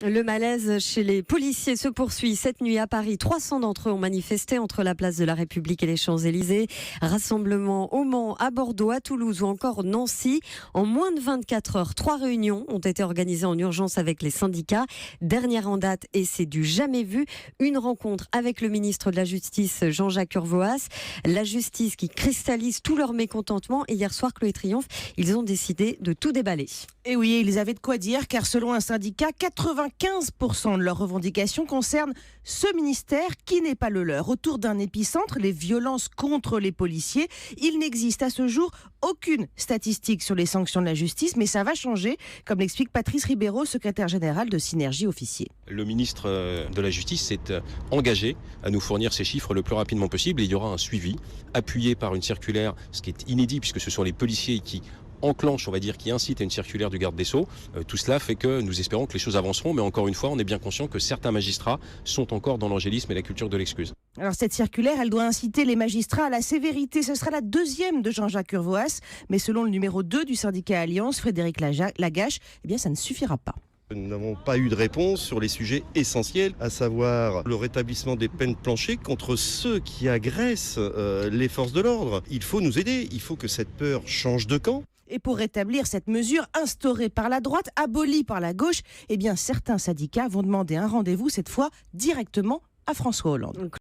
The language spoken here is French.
Le malaise chez les policiers se poursuit cette nuit à Paris. 300 d'entre eux ont manifesté entre la place de la République et les Champs-Élysées. Rassemblement au Mans, à Bordeaux, à Toulouse ou encore Nancy. En moins de 24 heures, 3 réunions ont été organisées en urgence avec les syndicats. Dernière en date, et c'est du jamais vu, une rencontre avec le ministre de la Justice, Jean-Jacques Urvoas. La justice qui cristallise tout leur mécontentement. Et hier soir, Chloé Triomphe, ils ont décidé de tout déballer. Et oui, ils avaient de quoi dire, car selon un syndicat, 95% de leurs revendications concernent ce ministère qui n'est pas le leur. Autour d'un épicentre, les violences contre les policiers, il n'existe à ce jour aucune statistique sur les sanctions de la justice, mais ça va changer, comme l'explique Patrice Ribeiro, secrétaire général de Synergie Officier. Le ministre de la Justice s'est engagé à nous fournir ces chiffres le plus rapidement possible et il y aura un suivi appuyé par une circulaire, ce qui est inédit puisque ce sont les policiers qui enclenche, on va dire, qui incite à une circulaire du garde des Sceaux. Tout cela fait que nous espérons que les choses avanceront, mais encore une fois, on est bien conscient que certains magistrats sont encore dans l'angélisme et la culture de l'excuse. Alors cette circulaire, elle doit inciter les magistrats à la sévérité. Ce sera la deuxième de Jean-Jacques Urvoas, mais selon le numéro 2 du syndicat Alliance, Frédéric Lagache, eh bien ça ne suffira pas. Nous n'avons pas eu de réponse sur les sujets essentiels, à savoir le rétablissement des peines planchées contre ceux qui agressent les forces de l'ordre. Il faut nous aider, il faut que cette peur change de camp. Et pour rétablir cette mesure instaurée par la droite, abolie par la gauche, eh bien certains syndicats vont demander un rendez-vous cette fois directement à François Hollande.